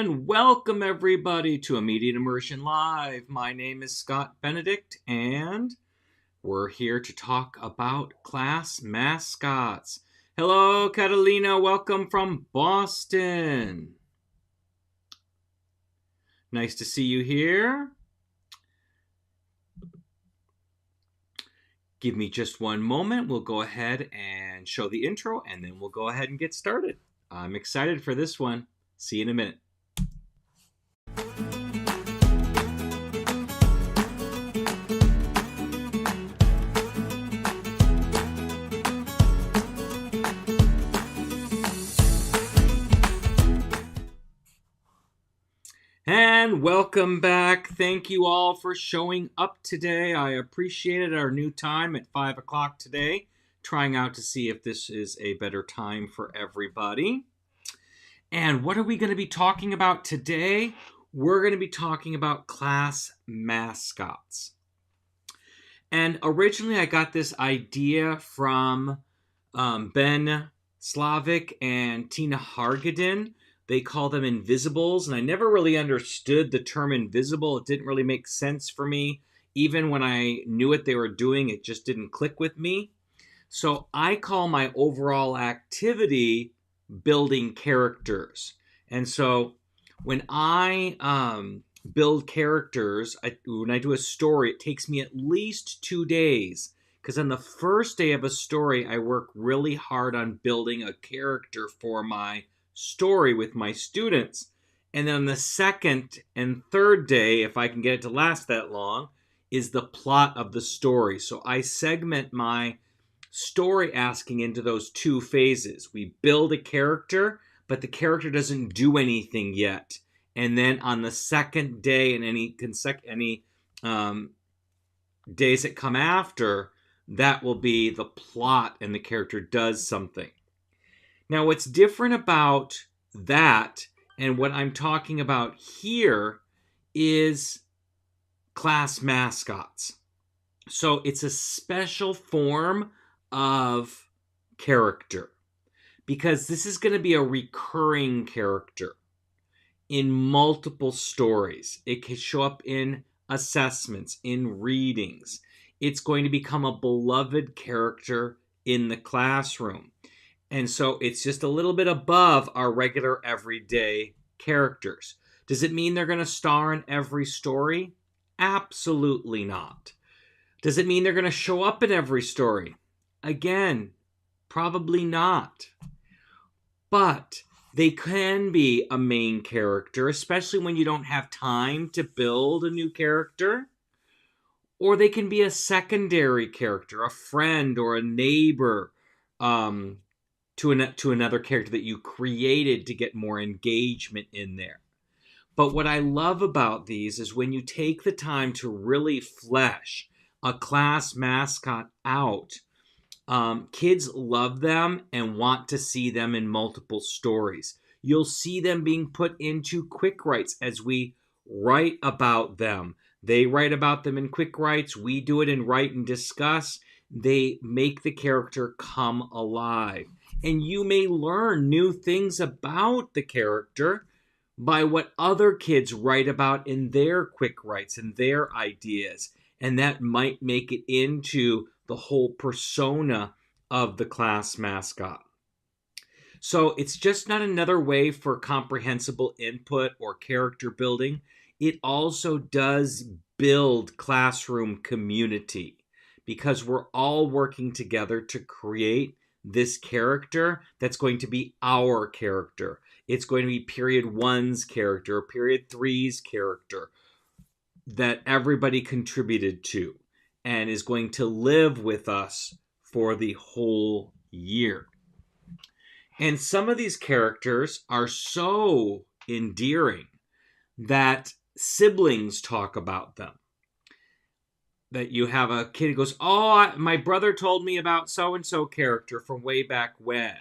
And welcome everybody to Immediate Immersion Live. My name is Scott Benedict and we're here to talk about class mascots. Hello, Catalina. Welcome from Boston. Nice to see you here. Give me just one moment. We'll go ahead and show the intro and then we'll go ahead and get started. I'm excited for this one. See you in a minute. And welcome back. Thank you all for showing up today. I appreciated our new time at 5 o'clock today, trying out to see if this is a better time for everybody. And what are we going to be talking about today? We're going to be talking about class mascots. And originally I got this idea from Ben Slavic and Tina Hargadin. They call them invisibles, and I never really understood the term invisible. It didn't really make sense for me. Even when I knew what they were doing, it just didn't click with me. So I call my overall activity building characters. And so when I build characters, when I do a story, it takes me at least 2 days. Because on the first day of a story, I work really hard on building a character for my story with my students. And then on the second and third day, if I can get it to last that long, is the plot of the story. So I segment my story asking into those two phases. We build a character, but the character doesn't do anything yet. And then on the second day and any days that come after, that will be the plot and the character does something. Now, what's different about that and what I'm talking about here is class mascots. So it's a special form of character because this is going to be a recurring character in multiple stories. It can show up in assessments, in readings. It's going to become a beloved character in the classroom. And so it's just a little bit above our regular everyday characters. Does it mean they're going to star in every story? Absolutely not. Does it mean they're going to show up in every story? Again, probably not. But they can be a main character, especially when you don't have time to build a new character. Or they can be a secondary character, a friend or a neighbor, to another character that you created to get more engagement in there. But what I love about these is when you take the time to really flesh a class mascot out, kids love them and want to see them in multiple stories. You'll see them being put into quick writes as we write about them. They write about them in quick writes. We do it in Write and Discuss. They make the character come alive. And you may learn new things about the character by what other kids write about in their quick writes and their ideas. And that might make it into the whole persona of the class mascot. So it's just not another way for comprehensible input or character building. It also does build classroom community because we're all working together to create this character that's going to be our character. It's going to be period 1's character, period 3's character that everybody contributed to and is going to live with us for the whole year. And some of these characters are so endearing that siblings talk about them. That you have a kid who goes, oh, my brother told me about so-and-so character from way back when.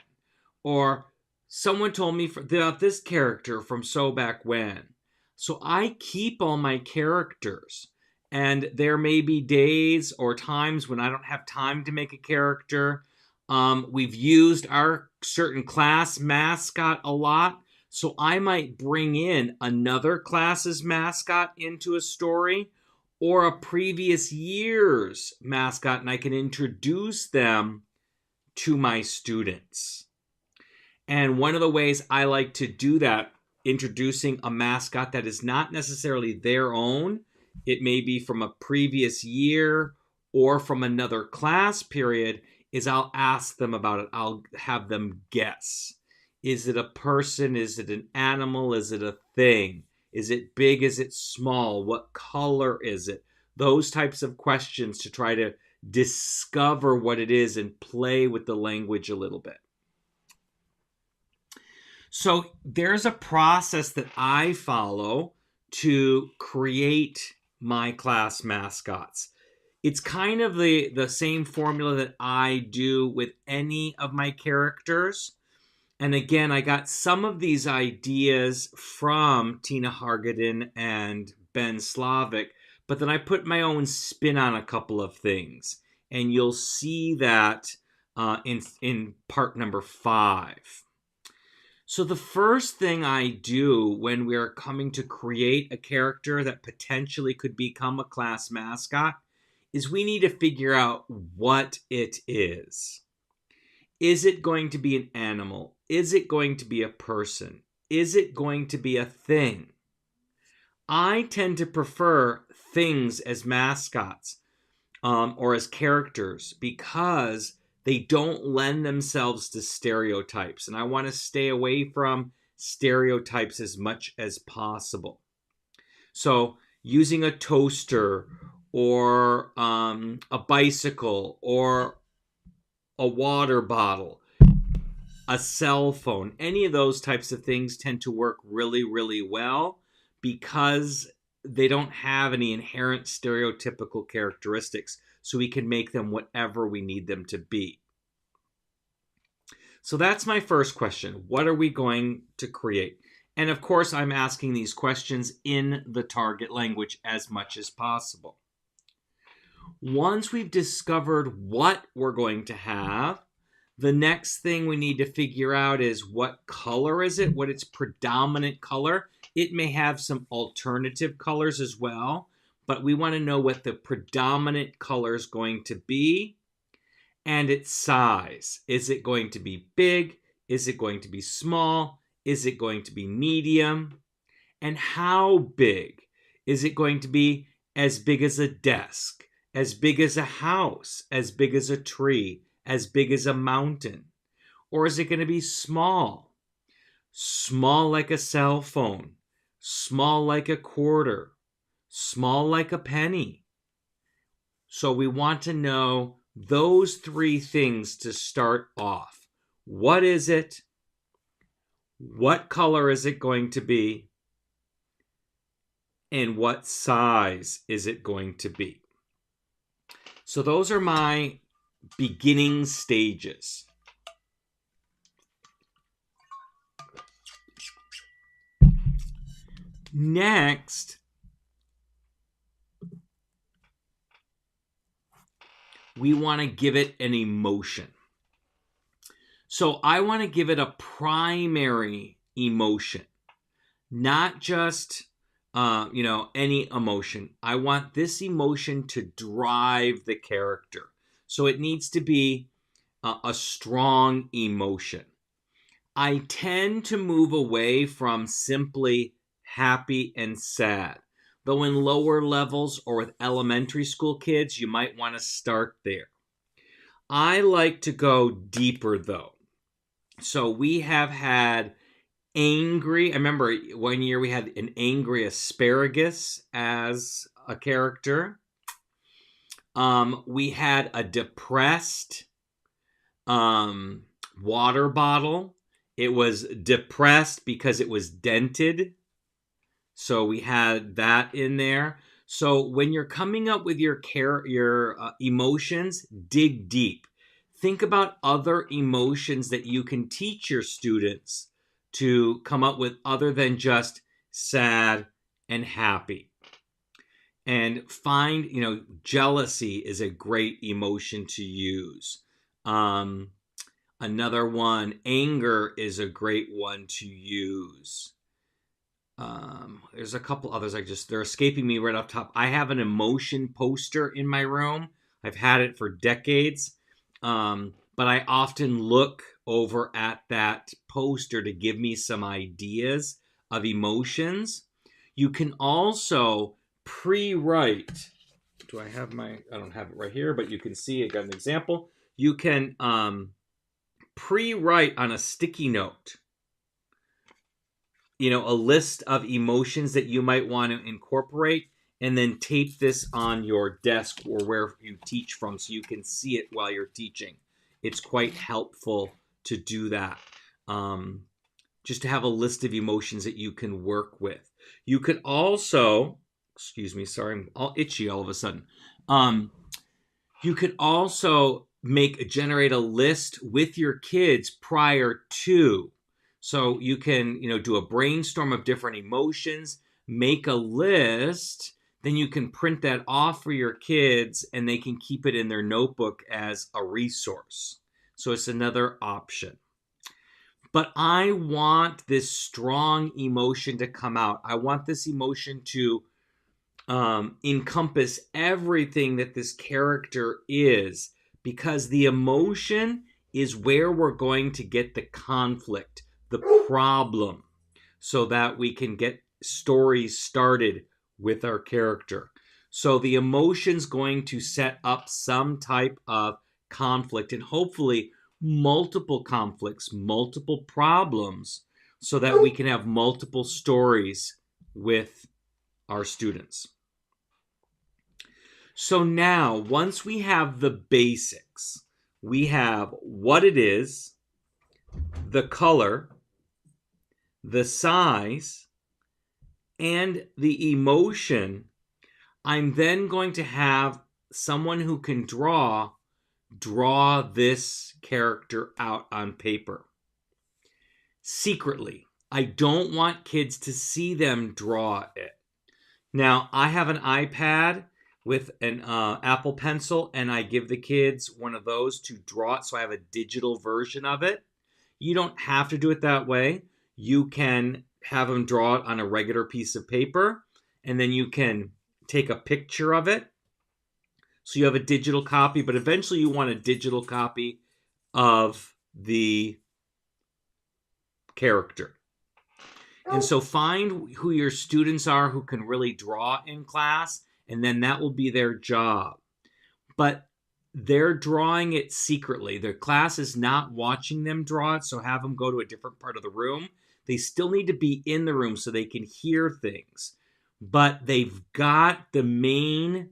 Or someone told me about this character from so back when. So I keep all my characters. And there may be days or times when I don't have time to make a character. We've used our certain class mascot a lot. So I might bring in another class's mascot into a story or a previous year's mascot, and I can introduce them to my students. And one of the ways I like to do that, introducing a mascot that is not necessarily their own, it may be from a previous year or from another class period, is I'll ask them about it. I'll have them guess. Is it a person? Is it an animal? Is it a thing? Is it big? Is it small? What color is it? Those types of questions to try to discover what it is and play with the language a little bit. So there's a process that I follow to create my class mascots. It's kind of the same formula that I do with any of my characters. And again, I got some of these ideas from Tina Hargadon and Ben Slavic, but then I put my own spin on a couple of things. And you'll see that in part number 5. So the first thing I do when we're coming to create a character that potentially could become a class mascot is we need to figure out what it is. Is it going to be an animal? Is it going to be a person? Is it going to be a thing? I tend to prefer things as mascots or as characters because they don't lend themselves to stereotypes. And I want to stay away from stereotypes as much as possible. So using a toaster or a bicycle or a water bottle, a cell phone, any of those types of things tend to work really, really well because they don't have any inherent stereotypical characteristics, so we can make them whatever we need them to be. So that's my first question. What are we going to create? And of course, I'm asking these questions in the target language as much as possible. Once we've discovered what we're going to have, the next thing we need to figure out is what color is it, what its predominant color. It may have some alternative colors as well, but we want to know what the predominant color is going to be and its size. Is it going to be big? Is it going to be small? Is it going to be medium? And how big? Is it going to be as big as a desk, as big as a house, as big as a tree, as big as a mountain? Or is it going to be small? Small like a cell phone, small like a quarter, small like a penny. So we want to know those 3 things to start off. What is it? What color is it going to be? And what size is it going to be? So those are my beginning stages. Next, we want to give it an emotion. So I want to give it a primary emotion, not just any emotion. I want this emotion to drive the character. So it needs to be a strong emotion. I tend to move away from simply happy and sad. Though in lower levels or with elementary school kids, you might want to start there. I like to go deeper though. So we have had angry. I remember one year we had an angry asparagus as a character. We had a depressed water bottle. It was depressed because it was dented. So we had that in there. So when you're coming up with your emotions, dig deep. Think about other emotions that you can teach your students to come up with other than just sad and happy. And find, jealousy is a great emotion to use. Another one, anger is a great one to use. There's a couple others they're escaping me right off top. I have an emotion poster in my room. I've had it for decades. But I often look over at that poster to give me some ideas of emotions. You can also pre-write. I don't have it right here, but you can see, I got an example. You can pre-write on a sticky note, a list of emotions that you might want to incorporate, and then tape this on your desk or where you teach from so you can see it while you're teaching. It's quite helpful to do that. Just to have a list of emotions that you can work with. You could also, excuse me, sorry, I'm all itchy all of a sudden. You could also generate a list with your kids prior to. So you can, do a brainstorm of different emotions, make a list, then you can print that off for your kids and they can keep it in their notebook as a resource. So it's another option. But I want this strong emotion to come out. I want this emotion to encompass everything that this character is, because the emotion is where we're going to get the conflict, the problem, so that we can get stories started with our character. So the emotion's going to set up some type of conflict, and hopefully multiple conflicts, multiple problems, so that we can have multiple stories with our students. So now, once we have the basics, we have what it is, the color, the size, and the emotion. I'm then going to have someone who can draw this character out on paper. Secretly. I don't want kids to see them draw it. Now, I have an iPad with an Apple Pencil, and I give the kids one of those to draw it, so I have a digital version of it. You don't have to do it that way. You can have them draw it on a regular piece of paper, and then you can take a picture of it. So you have a digital copy, but eventually you want a digital copy of the character. And so find who your students are who can really draw in class, and then that will be their job. But they're drawing it secretly. Their class is not watching them draw it, so have them go to a different part of the room. They still need to be in the room so they can hear things. But they've got the main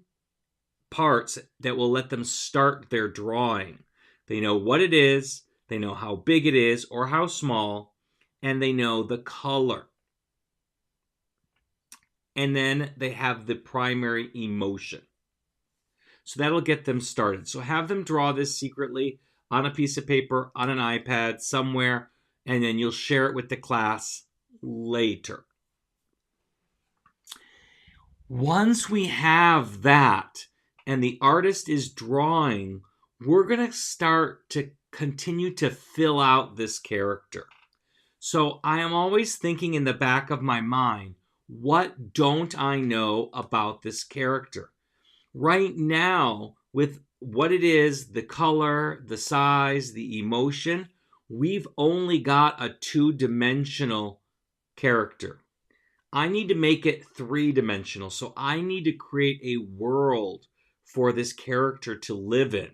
parts that will let them start their drawing. They know what it is, they know how big it is or how small, and they know the color. And then they have the primary emotion. So that'll get them started. So have them draw this secretly on a piece of paper, on an iPad, somewhere, and then you'll share it with the class later. Once we have that and the artist is drawing, we're going to start to continue to fill out this character. So I am always thinking in the back of my mind, what don't I know about this character? Right now, with what it is, the color, the size, the emotion, we've only got a two-dimensional character. I need to make it three-dimensional, so I need to create a world for this character to live in.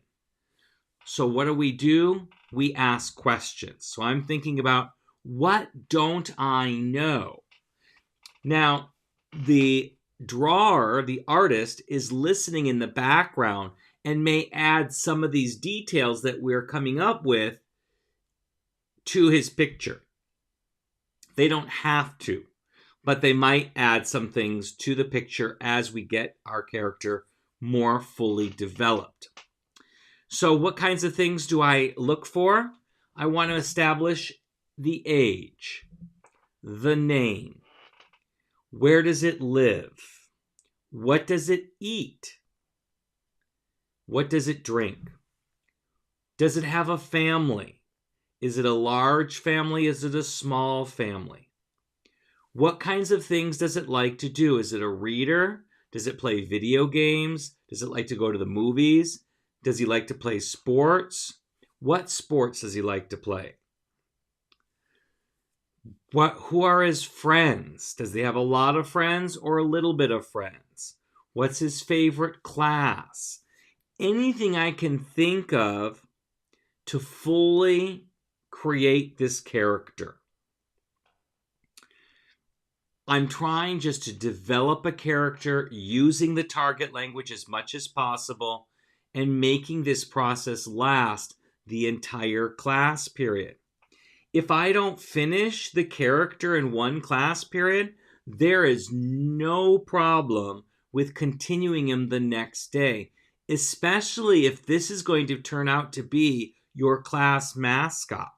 So what do? We ask questions. So I'm thinking about, what don't I know? Now, the drawer, the artist, is listening in the background and may add some of these details that we're coming up with to his picture. They don't have to, but they might add some things to the picture as we get our character more fully developed. So what kinds of things do I look for? I want to establish the age, the name, where does it live, what does it eat, what does it drink, does it have a family, Is it a large family? Is it a small family? What kinds of things does it like to do? Is it a reader? Does it play video games? Does it like to go to the movies? Does he like to play sports? What sports does he like to play? Who are his friends? Does he have a lot of friends or a little bit of friends? What's his favorite class? Anything I can think of to fully create this character. I'm trying just to develop a character using the target language as much as possible and making this process last the entire class period. If I don't finish the character in one class period, there is no problem with continuing him the next day, especially if this is going to turn out to be your class mascot.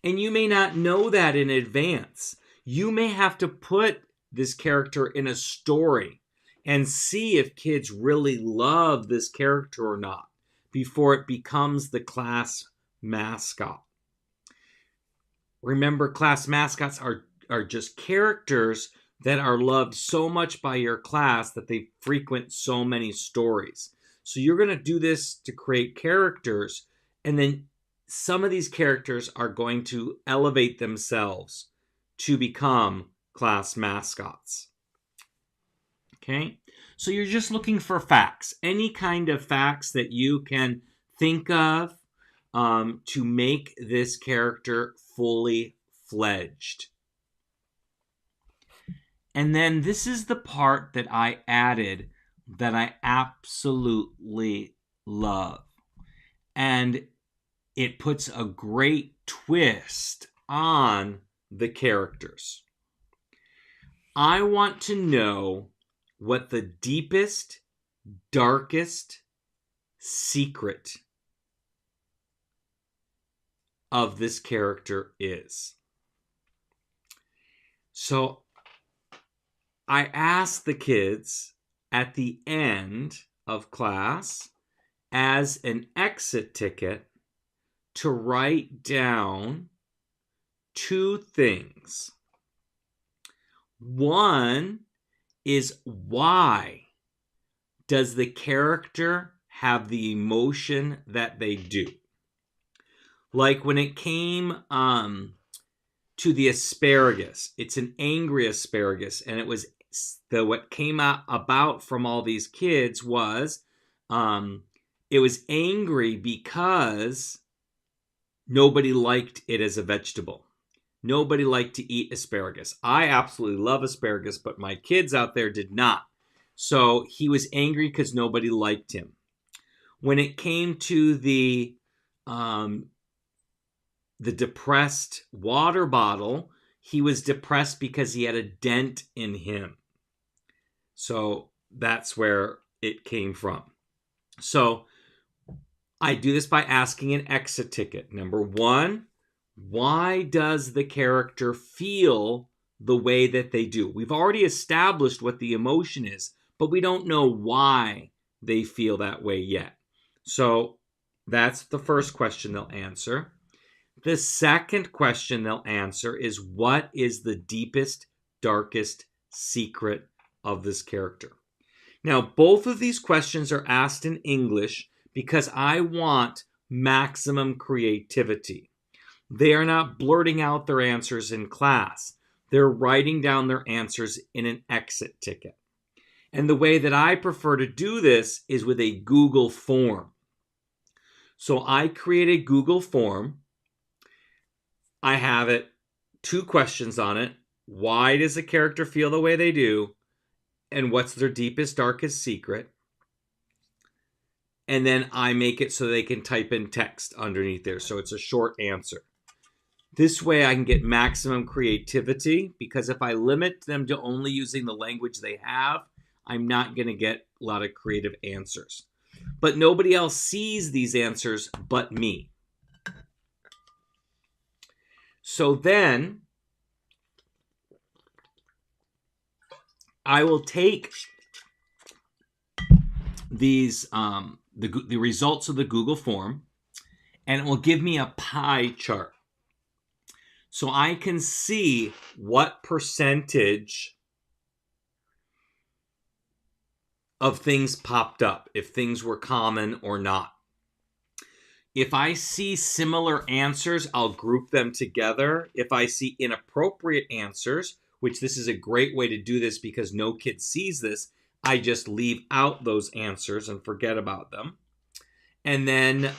And you may not know that in advance. You may have to put this character in a story and see if kids really love this character or not before it becomes the class mascot. Remember, class mascots are just characters that are loved so much by your class that they frequent so many stories. So you're going to do this to create characters, and then some of these characters are going to elevate themselves to become class mascots. Okay? So you're just looking for facts. Any kind of facts that you can think of to make this character fully fledged. And then this is the part that I added that I absolutely love. And it puts a great twist on the characters. I want to know what the deepest, darkest secret of this character is. So I asked the kids at the end of class as an exit ticket to write down two things. One is, why does the character have the emotion that they do? Like when it came to the asparagus, it's an angry asparagus, and it was what came out about from all these kids was it was angry because nobody liked it as a vegetable. Nobody liked to eat asparagus. I absolutely love asparagus, but my kids out there did not. So he was angry because nobody liked him. When it came to the depressed water bottle, he was depressed because he had a dent in him. So that's where it came from. So I do this by asking an exit ticket. Number one, why does the character feel the way that they do? We've already established what the emotion is, but we don't know why they feel that way yet. So that's the first question they'll answer. The second question they'll answer is, what is the deepest, darkest secret of this character? Now, both of these questions are asked in English because I want maximum creativity. They are not blurting out their answers in class. They're writing down their answers in an exit ticket. And the way that I prefer to do this is with a Google form. So I create a Google form. I have it, two questions on it. Why does a character feel the way they do? And what's their deepest, darkest secret? And then I make it so they can type in text underneath there. So it's a short answer. This way I can get maximum creativity, because if I limit them to only using the language they have, I'm not going to get a lot of creative answers. But nobody else sees these answers but me. So then I will take these the results of the Google form, and it will give me a pie chart. So I can see what percentage of things popped up, if things were common or not. If I see similar answers, I'll group them together. If I see inappropriate answers, which this is a great way to do this because no kid sees this, I just leave out those answers and forget about them. And then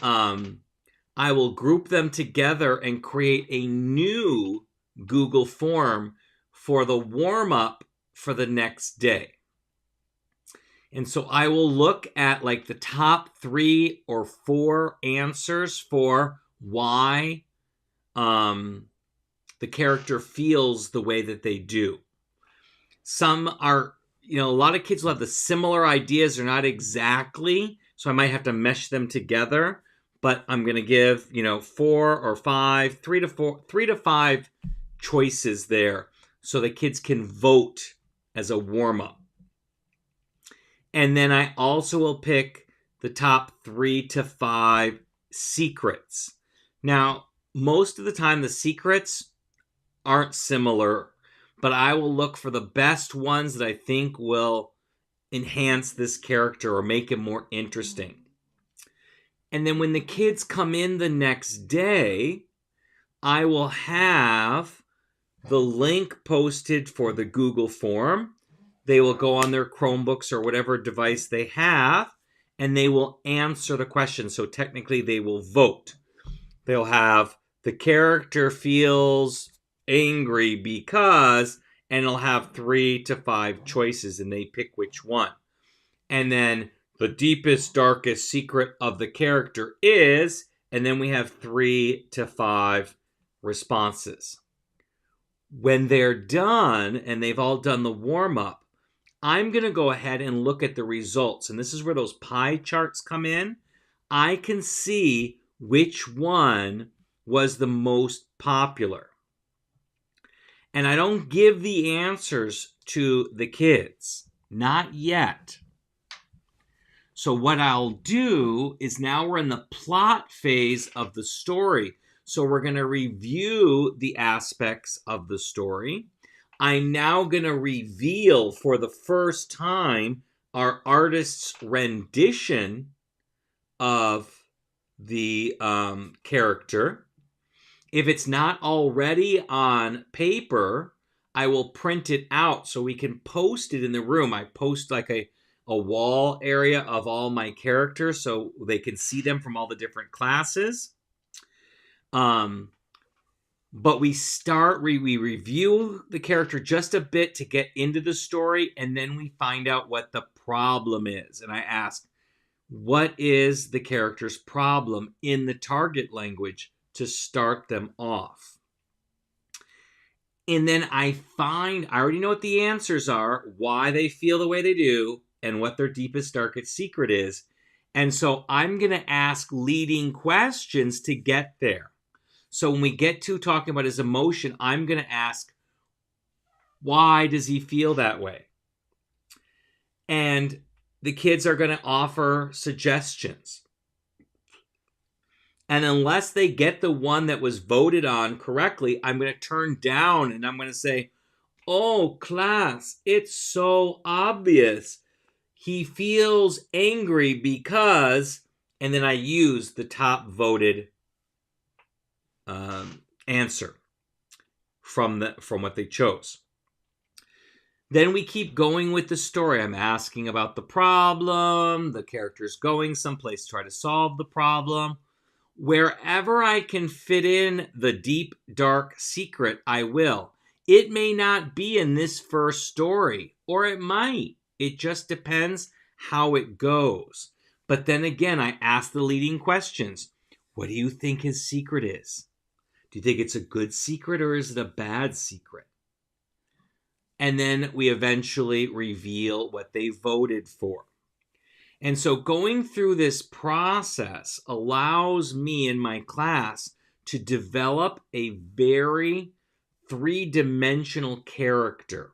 I will group them together and create a new Google form for the warm-up for the next day. And so I will look at like the top 3 or 4 answers for why the character feels the way that they do. Some are, a lot of kids will have the similar ideas. They're not exactly, so I might have to mesh them together. But I'm going to give, 4 or 5, 3 to 5 choices there so the kids can vote as a warm-up. And then I also will pick the top 3 to 5 secrets. Now, most of the time the secrets aren't similar, but I will look for the best ones that I think will enhance this character or make it more interesting. And then when the kids come in the next day, I will have the link posted for the Google form. They will go on their Chromebooks or whatever device they have, and they will answer the question. So technically, they will vote. They'll have the character feels angry because, and it'll have 3 to 5 choices, and they pick which one. And then the deepest, darkest secret of the character is, and then we have 3 to 5 responses. When they're done, and they've all done the warm-up, I'm going to go ahead and look at the results. And this is where those pie charts come in. I can see which one was the most popular. And I don't give the answers to the kids. Not yet. So what I'll do is now we're in the plot phase of the story. So we're going to review the aspects of the story. I'm now going to reveal for the first time our artist's rendition of the character. If it's not already on paper, I will print it out so we can post it in the room. I post like a wall area of all my characters so they can see them from all the different classes. But we review the character just a bit to get into the story, and then we find out what the problem is. And I ask, what is the character's problem in the target language to start them off? And then I already know what the answers are, why they feel the way they do, and what their deepest, darkest secret is. And so I'm going to ask leading questions to get there. So when we get to talking about his emotion, I'm going to ask, why does he feel that way? And the kids are going to offer suggestions. And unless they get the one that was voted on correctly, I'm going to turn down and I'm going to say, oh, class, it's so obvious. He feels angry because, and then I use the top voted answer from what they chose. Then we keep going with the story. I'm asking about the problem. The character's going someplace to try to solve the problem. Wherever I can fit in the deep, dark secret, I will. It may not be in this first story, or it might. It just depends how it goes. But then again, I ask the leading questions. What do you think his secret is? Do you think it's a good secret or is it a bad secret? And then we eventually reveal what they voted for. And so going through this process allows me in my class to develop a very three-dimensional character.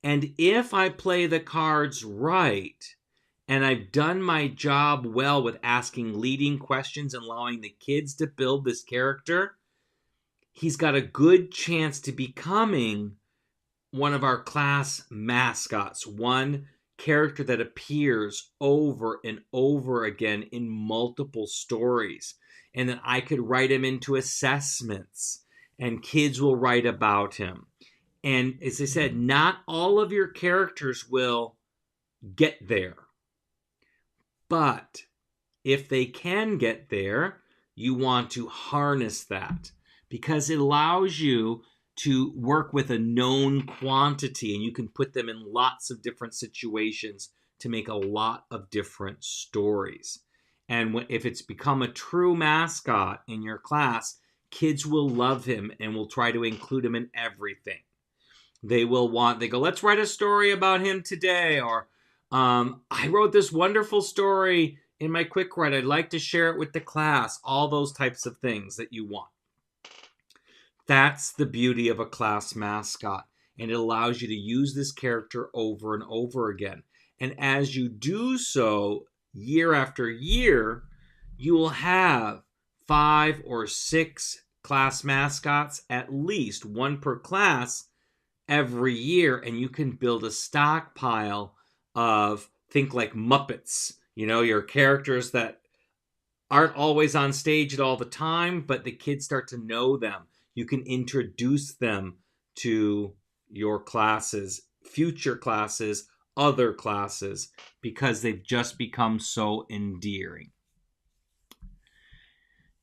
And if I play the cards right and I've done my job well with asking leading questions and allowing the kids to build this character, he's got a good chance to becoming one of our class mascots, one character that appears over and over again in multiple stories. And then I could write him into assessments, and kids will write about him. And as I said, not all of your characters will get there. But if they can get there, you want to harness that because it allows you to work with a known quantity, and you can put them in lots of different situations to make a lot of different stories. And if it's become a true mascot in your class, kids will love him and will try to include him in everything. They go, let's write a story about him today. Or I wrote this wonderful story in my quick write. I'd like to share it with the class. All those types of things that you want. That's the beauty of a class mascot. And it allows you to use this character over and over again. And as you do so, year after year, you will have 5 or 6 class mascots, at least one per class every year. And you can build a stockpile of, think like Muppets, your characters that aren't always on stage at all the time, but the kids start to know them. You can introduce them to your classes, future classes, other classes, because they've just become so endearing.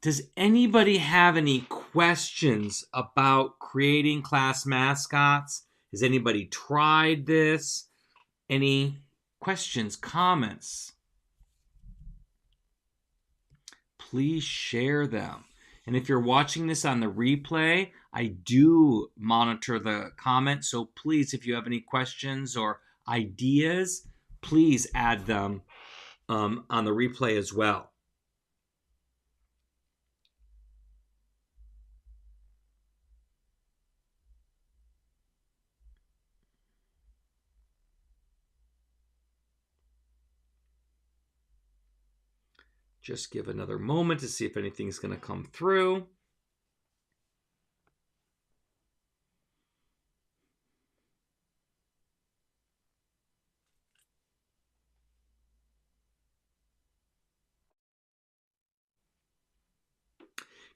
Does anybody have any questions about creating class mascots? Has anybody tried this? Any questions, comments? Please share them. And if you're watching this on the replay, I do monitor the comments. So please, if you have any questions or ideas, please add them on the replay as well. Just give another moment to see if anything's going to come through.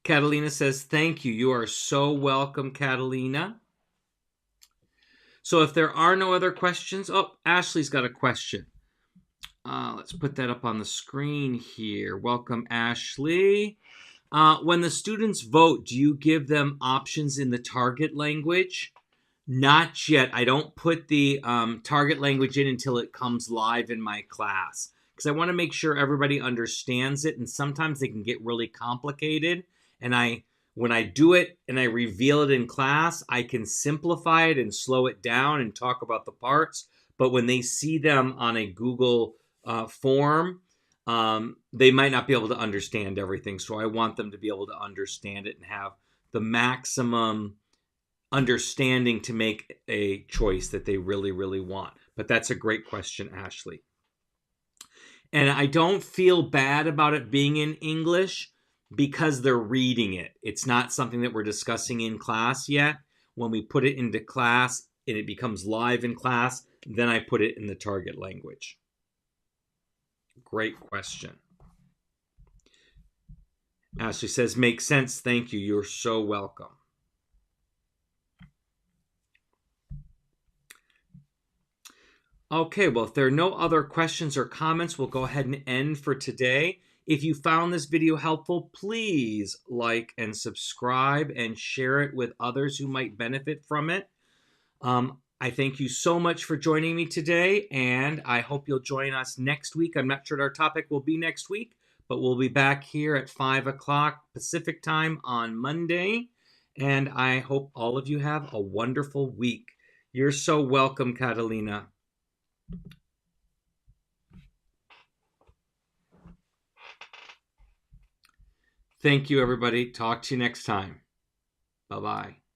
Catalina says, thank you. You are so welcome, Catalina. So if there are no other questions, Ashley's got a question. Let's put that up on the screen here. Welcome, Ashley. When the students vote, do you give them options in the target language? Not yet. I don't put the target language in until it comes live in my class because I want to make sure everybody understands it, and sometimes they can get really complicated. And when I do it and I reveal it in class, I can simplify it and slow it down and talk about the parts. But when they see them on a Google form, they might not be able to understand everything. So I want them to be able to understand it and have the maximum understanding to make a choice that they really, really want. But that's a great question, Ashley. And I don't feel bad about it being in English because they're reading it. It's not something that we're discussing in class yet. When we put it into class and it becomes live in class, then I put it in the target language. Great question. Ashley says, makes sense. Thank you. You're so welcome. Okay, well, if there are no other questions or comments, we'll go ahead and end for today. If you found this video helpful, please like and subscribe and share it with others who might benefit from it. I thank you so much for joining me today, and I hope you'll join us next week. I'm not sure what our topic will be next week, but we'll be back here at 5 o'clock Pacific time on Monday, and I hope all of you have a wonderful week. You're so welcome, Catalina. Thank you, everybody. Talk to you next time. Bye-bye.